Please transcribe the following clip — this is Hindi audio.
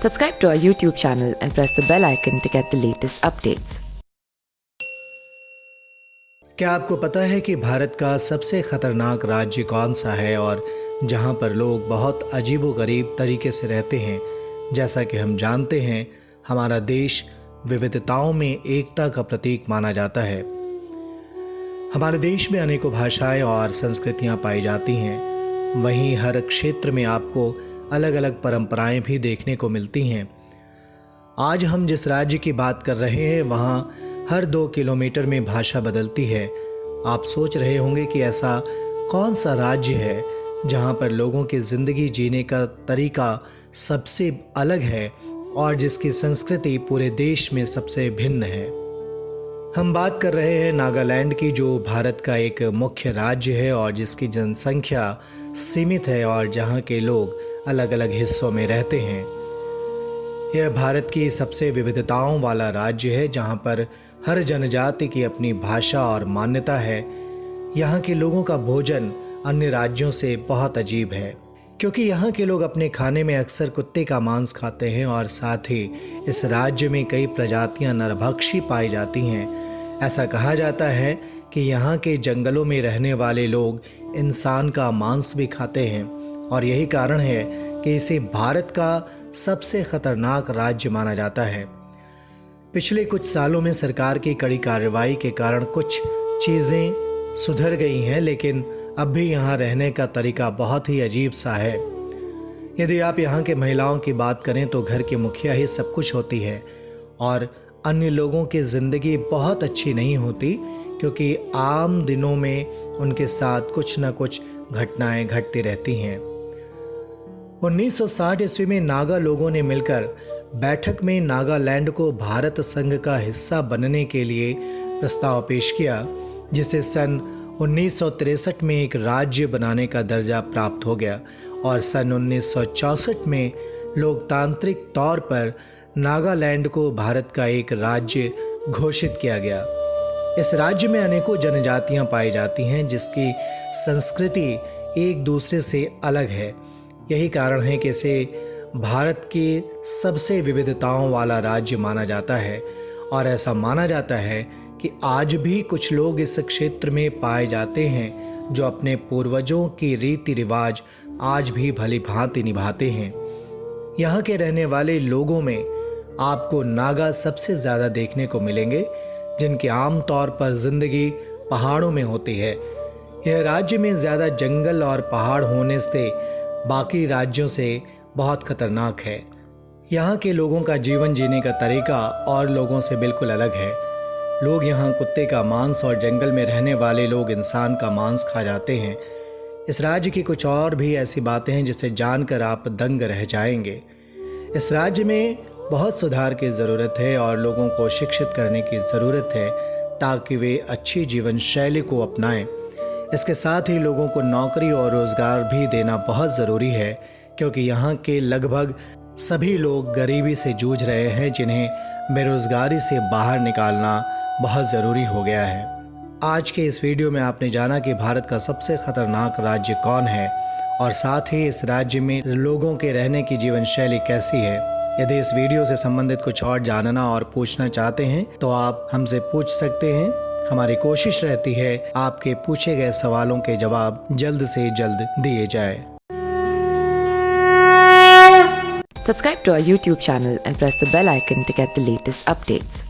Subscribe to our YouTube channel and press the bell icon to get the latest updates. क्या आपको पता है कि भारत का सबसे खतरनाक राज्य कौन सा है और जहां पर लोग बहुत अजीबोगरीब तरीके से रहते हैं? जैसा कि हम जानते हैं, हमारा देश विविधताओं में एकता का प्रतीक माना जाता है। हमारे देश में अनेकों भाषाएं और संस्कृतियां पाई जाती हैं। वहीं हर क्षेत्र में आपको अलग अलग परंपराएं भी देखने को मिलती हैं। आज हम जिस राज्य की बात कर रहे हैं, वहाँ हर 2 किलोमीटर में भाषा बदलती है। आप सोच रहे होंगे कि ऐसा कौन सा राज्य है जहाँ पर लोगों की ज़िंदगी जीने का तरीका सबसे अलग है और जिसकी संस्कृति पूरे देश में सबसे भिन्न है। हम बात कर रहे हैं नागालैंड की, जो भारत का एक मुख्य राज्य है और जिसकी जनसंख्या सीमित है और जहाँ के लोग अलग अलग हिस्सों में रहते हैं। यह भारत की सबसे विविधताओं वाला राज्य है, जहाँ पर हर जनजाति की अपनी भाषा और मान्यता है। यहाँ के लोगों का भोजन अन्य राज्यों से बहुत अजीब है, क्योंकि यहाँ के लोग अपने खाने में अक्सर कुत्ते का मांस खाते हैं और साथ ही इस राज्य में कई प्रजातियाँ नरभक्षी पाई जाती हैं। ऐसा कहा जाता है कि यहाँ के जंगलों में रहने वाले लोग इंसान का मांस भी खाते हैं और यही कारण है कि इसे भारत का सबसे खतरनाक राज्य माना जाता है। पिछले कुछ सालों में सरकार की कड़ी कार्रवाई के कारण कुछ चीज़ें सुधर गई हैं, लेकिन अब भी यहाँ रहने का तरीका बहुत ही अजीब सा है। यदि आप यहाँ के महिलाओं की बात करें तो घर की मुखिया ही सब कुछ होती है और अन्य लोगों की ज़िंदगी बहुत अच्छी नहीं होती, क्योंकि आम दिनों में उनके साथ कुछ न कुछ घटनाएं घटती रहती हैं। 1960 ईस्वी में नागा लोगों ने मिलकर बैठक में नागालैंड को भारत संघ का हिस्सा बनने के लिए प्रस्ताव पेश किया, जिसे सन 1963 में एक राज्य बनाने का दर्जा प्राप्त हो गया और सन 1964 में लोकतांत्रिक तौर पर नागालैंड को भारत का एक राज्य घोषित किया गया। इस राज्य में अनेकों जनजातियां पाई जाती हैं, जिसकी संस्कृति एक दूसरे से अलग है। यही कारण है कि इसे भारत की सबसे विविधताओं वाला राज्य माना जाता है और ऐसा माना जाता है कि आज भी कुछ लोग इस क्षेत्र में पाए जाते हैं जो अपने पूर्वजों की रीति रिवाज आज भी भली भांति निभाते हैं। यहाँ के रहने वाले लोगों में आपको नागा सबसे ज़्यादा देखने को मिलेंगे, जिनकी आम तौर पर जिंदगी पहाड़ों में होती है। यह राज्य में ज़्यादा जंगल और पहाड़ होने से बाकी राज्यों से बहुत खतरनाक है। यहाँ के लोगों का जीवन जीने का तरीका और लोगों से बिल्कुल अलग है। लोग यहाँ कुत्ते का मांस और जंगल में रहने वाले लोग इंसान का मांस खा जाते हैं। इस राज्य की कुछ और भी ऐसी बातें हैं जिसे जानकर आप दंग रह जाएंगे। इस राज्य में बहुत सुधार की ज़रूरत है और लोगों को शिक्षित करने की ज़रूरत है ताकि वे अच्छी जीवन शैली को अपनाएं। इसके साथ ही लोगों को नौकरी और रोज़गार भी देना बहुत ज़रूरी है, क्योंकि यहाँ के लगभग सभी लोग गरीबी से जूझ रहे हैं, जिन्हें बेरोज़गारी से बाहर निकालना बहुत ज़रूरी हो गया है। आज के इस वीडियो में आपने जाना कि भारत का सबसे खतरनाक राज्य कौन है और साथ ही इस राज्य में लोगों के रहने की जीवन शैली कैसी है। यदि इस वीडियो से संबंधित कुछ और जानना और पूछना चाहते हैं तो आप हमसे पूछ सकते हैं। हमारी कोशिश रहती है आपके पूछे गए सवालों के जवाब जल्द से जल्द दिए जाए। Subscribe to our YouTube channel and press the bell icon to get the latest updates.